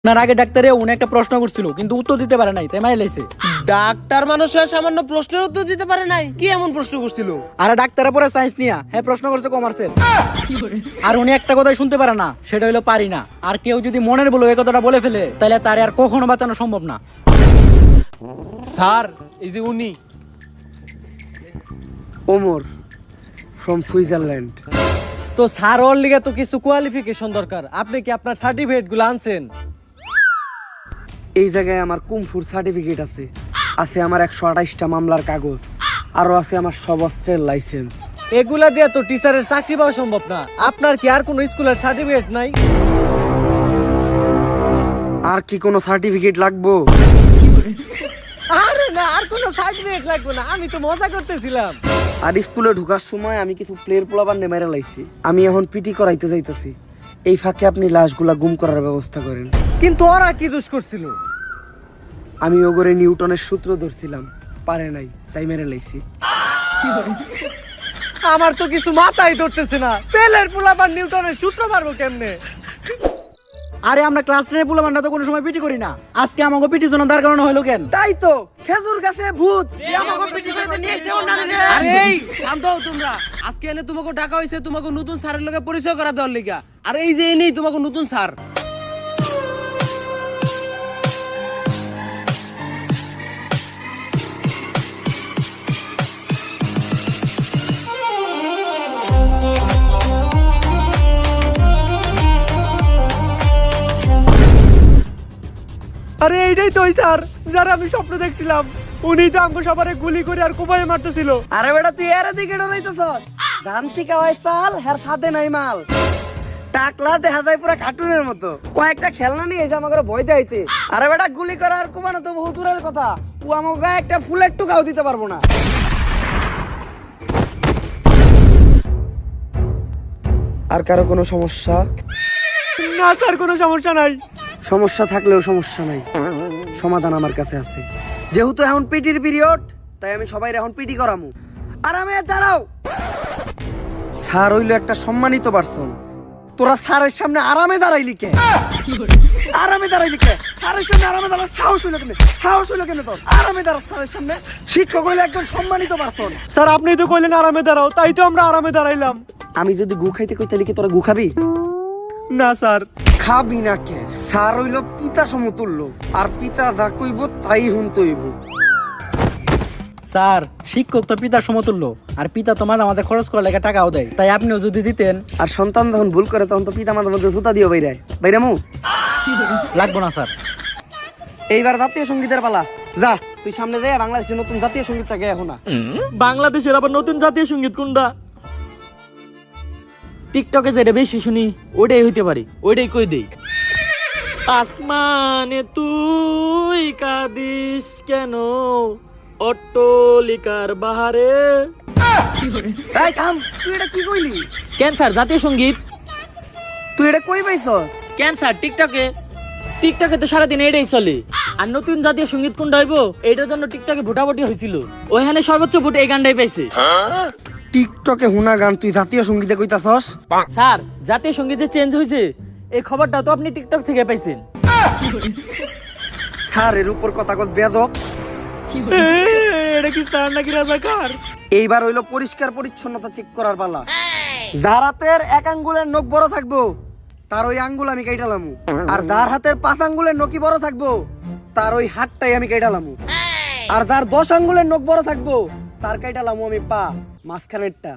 আপনার আগে ডাক্তারে উনি একটা প্রশ্ন করছিল কিন্তু উত্তর দিতে পারে নাই তাই মারি লাইছে। ডাক্তার মানুষ হয়ে সামান্য প্রশ্নের উত্তর দিতে পারে নাই? কি এমন প্রশ্ন করছিল? আর ডাক্তারে পরে সায়েন্স নিয়া হ্যাঁ প্রশ্ন করছে কমার্সের। আর উনি একটা কথাই শুনতে পারে না, সেটা হলো পারি না। আর কেউ যদি মনের বলে এই কথাটা বলে ফেলে তাহলে তারে আর কখনো বাঁচানো সম্ভব না। স্যার এই যে উনি ওমর ফ্রম সুইজারল্যান্ড। তো স্যার ওর লিগে তো কিছু কোয়ালিফিকেশন দরকার। আপনি কি আপনার সার্টিফিকেট গুলো আনছেন? এই জায়গায় আমার কুমফুর সার্টিফিকেট আছে, আছে আমার 128টা মামলার কাগজ, আরো আছে আমার সব অস্ত্রের লাইসেন্স। এগুলা দিয়ে তো টিচারের চাকরি পাওয়া সম্ভব না। আপনার কি আর কোনো স্কুলের সার্টিফিকেট নাই? আর কি কোনো সার্টিফিকেট লাগবো? আরে না, আর কোনো সার্টিফিকেট লাগবে না, আমি তো মজা করতেছিলাম। আর স্কুলে ঢোকার সময় আমি কিছু প্লেয়ার পোলাবার নেমেরে লাইছি, আমি এখন পিটি করাইতে যাইতেছি। এই ফাঁকে আপনি লাশগুলা গুম করার ব্যবস্থা করেন। কিন্তু ওরা কি দোষ করছিল? আমি ওগরে নিউটনের সূত্র ধরছিলাম, পারে নাই তাই মেরে লাইছি। আমার তো কিছু মাথায় ধরতেছে না, পেলের পোলাপান নিউটনের সূত্র মারবো কেমনে? আরে আমরা ক্লাস 10 এর পোলাপানটা তো কোনো সময় পিটি করি না, আজকে আমাকে পিটির জন্য দাঁড় করানো হলো কেন? তাই তো খেজুর গাছে ভূত। আরে এই শান্ত হও তোমরা। আজকে এনে তোমাকে ডাকা হইছে তোমাকে নতুন স্যারের লগে পরিচয় করা দেওয়ার লিগা। আর এই যে এনেই তোমাকে নতুন স্যার। আরে এইটাই তো ওই স্যার যারা আমি স্বপ্ন দেখছিলাম। উনি তো আমাকে সবারে গুলি করে আর কোপায় মারতেছিল। আরে বেটা তুই এর দিকে ডরাইতেছস? জানতি কাওয়াই চাল হের সাথে নাই মাল। টাকলা দেখা যায় পুরা কার্টুনের মতো। কয়েকটা খেলনা নিয়ে এসে আমাকে ভয় দেখাইতে। আরে বেটা গুলি করার কোপানো তো বহুত দূরের কথা, ও আমাকে গায়ে একটা ফুলের টুকাও দিতে পারবো না। আর কারো কোনো সমস্যা? না স্যার, কোনো সমস্যা নাই। সমস্যা থাকলেও সমস্যা নাই, সমাধান আমার কাছে আছে। যেহেতু এখন পিটির পিরিয়ড, তাই আমি সবাই এখন পিটি করামু। আরামে দাঁড়াও। স্যার হইলো একটা সম্মানিত পারসন, তোরা স্যারের সামনে আরামে দাঁড়াইলি কে? আরামে দাঁড়াইলি কে? স্যারের সামনে আরামে দাঁড়ার সাহস হইলো কেন? সাহস হইলো কেন তোর? আরামে দাঁড়া স্যারের সামনে। শিক্ষক হইলো একজন সম্মানিত পারসন। স্যার আপনি তো কইলেন আরামে দাঁড়াও, তাই তো আমরা আরামে দাঁড়াইলাম। আমি যদি গু খাইতে কই তাহলে কি তোরা গু খাবি? না স্যার। খাবি না কে? স্যার হইলো পিতা সমতুল্য, আর পিতা যা কইব তাই হুনতে হইব। স্যার শিক্ষক তো পিতার সমতুল্য, আর পিতা তো মাঝে মাঝে খরচ করার লেগে টাকাও দেয়, তাই আপনিও যদি দিতেন। আর সন্তান যখন ভুল করে তখন তো পিতা মাতার মধ্যে জুতা দিও বাইরামু। লাগবো না স্যার। এইবার জাতীয় সঙ্গীতের পালা, যা তুই সামনে যাই বাংলাদেশের নতুন জাতীয় সঙ্গীত থাকে এখন। বাংলাদেশের আবার নতুন জাতীয় সঙ্গীত কোনটা? টিকটকে যেটা বেশি শুনি ওটাই হইতে পারে, ওইটাই কই দেই। আসমানে তুই কাঁদিস কেন, অট্টলিকার বাহারে। এই থাম, তুই এটা কি কইলি? ক্যান্সার জাতীয় সঙ্গীত। তুই এটা কই পাইছস? ক্যান্সার টিকটকে। টিকটকে তো সারাদিন এটাই চলে। আর নতুন জাতীয় সঙ্গীত কোনটা হইব এটার জন্য টিকটকে ভোটাভুটি হয়েছিল, ওইখানে সর্বোচ্চ ভোট এই গানটাই পাইছে। টিকটকে হুনা গান তুই জাতীয় সঙ্গীতে কইতাছস? স্যার জাতীয় সঙ্গীত যে চেঞ্জ হয়েছে এই খবরটা তো আপনি টিকটক থেকে পাইছেন। স্যারের উপর কথা কস বেয়াদব। এটা কি স্যার নাকি রাজাকার? এইবার হইলো পরিষ্কার পরিচ্ছন্নতা চেক করার পালা। যার হাতের এক আঙ্গুলের নখ বড় থাকবো তার ওই আঙ্গুল আমি কাইটালামু, আর যার হাতের 5 আঙ্গুলের নখই বড় থাকবো তার ওই হাতটাই আমি কাইটালামু, আর যার 10 আঙ্গুলের নখ বড় থাকবো তার কাইটালামু আমি পা মাঝখানেরটা।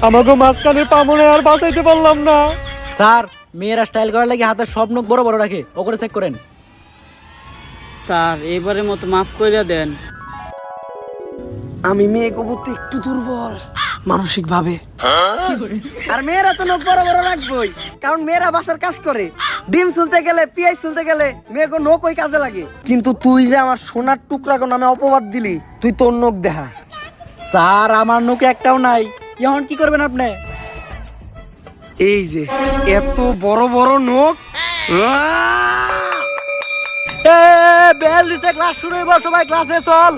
আমাকে মাঝখানের পা মনে আর বাঁচাইতে পারলাম না। স্যার মেয়েরা স্টাইল করার লাগে হাতের সব নখ বড় বড় রাখে, ও করে চেক করেন। স্যার এবারের মতো মাফ করে দেন। আমি মেয়ে কবুতে একটু দুর্বল মানসিক ভাবে। আর মেয়েরা তো নখ বড় বড় রাখবই, কারণ মেয়েরা বাসার কাজ করে। ডিম চুলতে গেলে পেঁয়াজ চুলতে গেলে মেয়েকে নখ ওই কাজে লাগে। কিন্তু তুই যে আমার সোনার টুকরা নামে অপবাদ দিলি, তুই তোর নখ দেখা। স্যার আমার নখ একটাও নাই, এখন কি করবেন আপনি? এই যে এত বড় বড় নখ। বেল দিছে, ক্লাস শুরু হইব, সবাই ক্লাসে চল।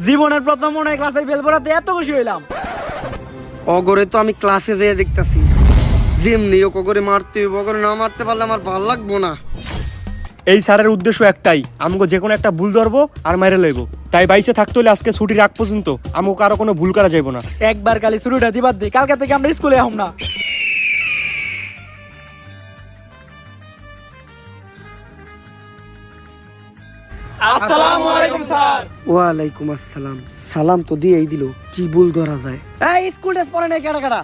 জীবনের প্রথম মনে হয় ক্লাসের বেল পড়াতে এত খুশি হইলাম। অগরে তো আমি ক্লাসে যেয়ে দেখতাছি যেমনি ও করে মারতে হইব, করে না মারতে পারলে আমার ভালো লাগবো না। এই স্যারের উদ্দেশ্য একটাই, আমাকে যে কোনো একটা ভুল ধরবো আর মেরে লইব। তাই বাইসে থাকতে হলে আজকে ছুটির আগ পর্যন্ত আমাকে কারো কোনো ভুল করা যাইব না। একবার খালি শুরুটা দিবার দি, কালকে থেকে আমরা স্কুলে আহম না। আসসালামু আলাইকুম স্যার। ওয়ালাইকুম আসসালাম। সালাম তো দিয়েই দিল, কি ভুল ধরা যায়? এই স্কুল ড্রেস পরে নাই কেডা কেডা?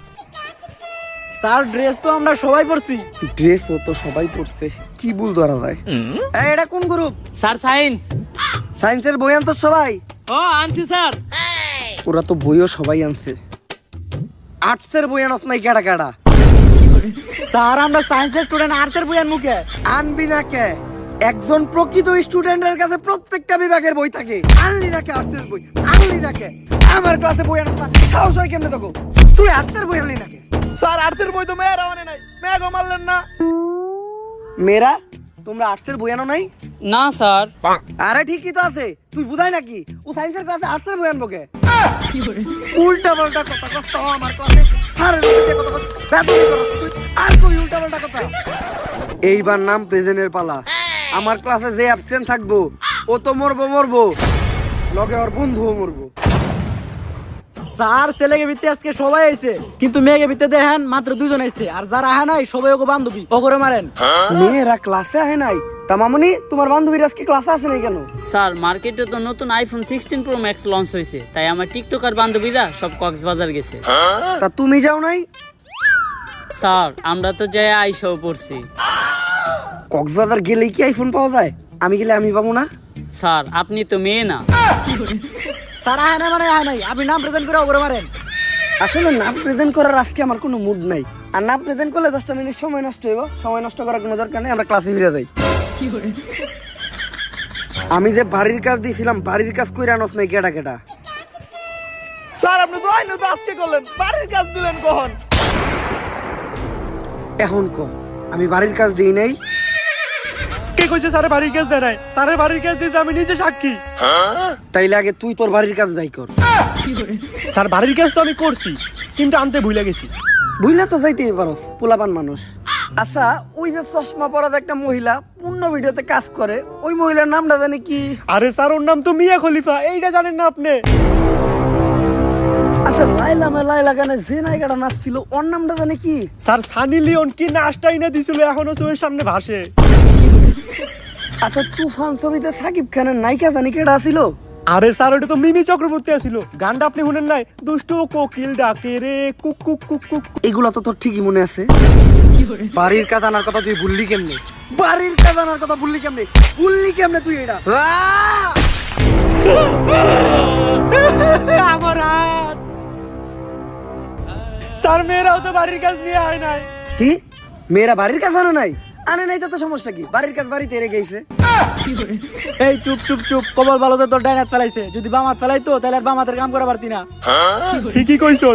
স্যার ড্রেস তো আমরা সবাই পরছি। ড্রেসও তো সবাই পড়ছে, কি ভুল ধরা যায়? এই, এটা কোন গ্রুপ? Sir science. সায়েন্সের বই আনতো সবাই? ও আনছি স্যার। ওরা তো বইও সবাই আনছে। আর্টসের বই আনস নাই কেডা কেডা? স্যার আমরা সায়েন্সের স্টুডেন্ট, আর্টসের বই আনমু কে? আনবি না কে? একজন প্রকৃত স্টুডেন্টের কাছে প্রত্যেকটা বিভাগের বই থাকে। আনলি না কে আর্টসের বই? আনলি না কে? আমার ক্লাসে বই আনস না, সাহস হয় কেমনে তোকে? তুই আর্টসের বই আনলি না কে? স্যার আর্টসের বই তো মেয়েরা আনে নাই, মেয়ে গো মারলেন না। মেয়েরা, তোমরা আর্টসের বই আনো নাই? না স্যার। আরে ঠিকই তো আছে, তুই বুঝাই নাকি? ও সায়েন্সের ক্লাসে আর্টসের বই আনবো কে? উল্টা পাল্টা কথা কষ্ট আমার ক্লাসে। আরে কথা কথা বেদবি করছ তুই, আর কই উল্টা পাল্টা কথা? এইবার নাম প্রেজেন্টের পালা। আমার ক্লাসে যে অ্যাবসেন্ট থাকবো ও তো মরবো, লগে ওর বন্ধুও মরবো। স্যার ছেলেকে ভিত্তি আজকে সবাই আইছে, কিন্তু মেয়েকে ভিত্তি দেখেন মাত্র দুজন আইছে, আর যারা আহে নাই সবাই ওকে বান্ধবী, ও করে মারেন। মেয়েরা ক্লাসে আহে নাই? তা মামনি, তোমার বান্ধবীরা আজকে ক্লাসে আসে নাই কেন? স্যার মার্কেটে তো নতুন আইফোন 16 প্রো ম্যাক্স লঞ্চ হয়েছে, তাই আমার টিকটকার বান্ধবীরা সব কক্সবাজার গেছে। তা তুমি যাও নাই? স্যার আমরা তো যাই আইসাও পড়ছি। কক্সবাজার গেলেই কি আইফোন পাওয়া যায়? আমি গেলে আমি পাবো না? স্যার আপনি তো মেয়ে না। স্যার আহে নাই মানে আহে নাই, আপনি নাম প্রেজেন্ট করে ও করে মারেন। আসলে নাম প্রেজেন্ট করার আজকে আমার কোনো মুড নাই। আর নাম প্রেজেন্ট করলে 10 মিনিট সময় নষ্ট হইব, সময় নষ্ট করার কোনো দরকার নেই, আমরা ক্লাসে ফিরে যাই। আমি যে বাড়ির কাজ দিয়েছিলাম, বাড়ির কাজ কইরা আনস নাই কেডা কেডা? স্যার আপনি তো আইনো তো আজকে করলেন, বাড়ির কাজ দিলেন কখন? এখন ক, আমি বাড়ির কাজ দিই নাই? কে কইছে স্যারের বাড়ির কাজ দেয় নাই? স্যারের বাড়ির কাজ দিয়েছে আমি নিজে সাক্ষী। তাইলে আগে তুই তোর বাড়ির কাজ দায়ী কর। স্যার বাড়ির কাজ তো আমি করছি, কিন্তু আনতে ভুলে গেছি। বুঝলে তো যাইতেই পারস, পোলাপান মানুষ। আচ্ছা, ওই যে চশমা পরা একটা মহিলা পূর্ণ ভিডিওতে কাজ করে, ওই মহিলার নামটা জানি কি? আরে স্যার ওর নাম তো মিয়া খলিফা, এইটা জানেন না আপনি? আচ্ছা, লাইলা গানে যে নায়িকাটা নাচছিল ওর নামটা জানি কি? স্যার সানি লিওন কি নাচটাই না দিছিল, এখনো চোখের সামনে ভাসে। আচ্ছা, তুফান ছবিতে সাকিব খানের নায়িকা জানি কেডা ছিল? আরে স্যার ওটা তো মিমি চক্রবর্তী আছিল। গানটা আপনি শুনেন নাই? দুষ্টু কোকিল ডাকে রে কুক কুক কুক কুক। এগুলা তো তোর ঠিকই মনে আছে। বাড়ির কাজ আনার কথা তুই ভুললি কেমনে? বাড়ির কাজ আনার কথা ভুললি কেমনে? ভুললি কেমনে তুই এটা? আমার হাত। স্যার মেয়েরাও তো বাড়ির কাজ নিয়ে হয় নাই। কি? মেয়েরা বাড়ির কাজ আনে নাই? আনে নাই তো সমস্যা কি? বাড়ির কাজ বাড়িতে রেখে গেছে। এই চুপ চুপ চুপ, কবল ভালোতে তোর ডাইন হাত ফেলাইছে, যদি বাম হাত ফেলাইতো তাহলে আর বাম হাতের কাম করা পারতি না। ঠিকই কইছো।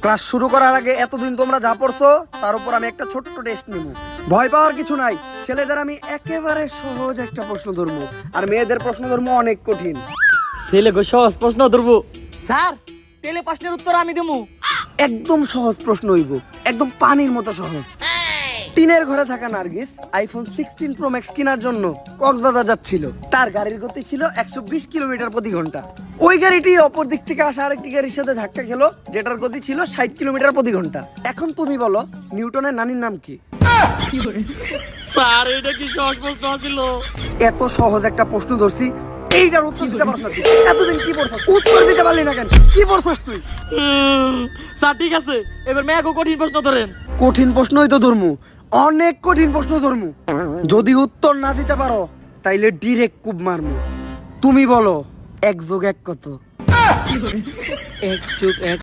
ক্লাস শুরু করার আগে এতদিন তোমরা যা পড়ছো তার উপর আমি একটা ছোট্ট টেস্ট নিব। ভয় পাওয়ার কিছু নাই। ছেলেদের আমি একেবারে সহজ একটা প্রশ্ন ধরবো, আর মেয়েদের প্রশ্ন ধরবো অনেক কঠিন। ছেলে গো সহজ প্রশ্ন ধরবো। স্যার তেলে প্রশ্নের উত্তর আমি দেবো। একদম সহজ প্রশ্ন হইব, একদম পানির মতো সহজ। টিনের ঘরে থাকা নার্গিস আইফোন 16 প্রো ম্যাক্স কেনার জন্য কক্সবাজার যাচ্ছিল। তার গাড়ির গতি ছিল 120 কিলোমিটার প্রতি ঘন্টা। ওই গাড়িটি অপর দিক থেকে আসা আরেকটি গাড়ির সাথে ধাক্কা খেলো, যেটার গতি ছিল 60 কিলোমিটার প্রতি ঘন্টা। এখন তুমি বলো নিউটনের নানির নাম কি? স্যার এটা কি সহজ প্রশ্ন ছিল? এত সহজ একটা প্রশ্ন ধরছি, এইটার উত্তর দিতে পারছ না তুই? এতদিন কি পড়ছস? উত্তর দিতে পারলি না কেন? কি পড়ছস তুই? স্যার ঠিক আছে, এবার মেয়াগো কঠিন প্রশ্ন ধরেন। কঠিন প্রশ্নই তো ধরমু, অনেক কঠিন প্রশ্ন ধরমু। যদি উত্তর না দিতে পারো তাইলে ডিরেক্ট কুব মারমু। তুমি বলো 1 + 1 কত? 1 + 1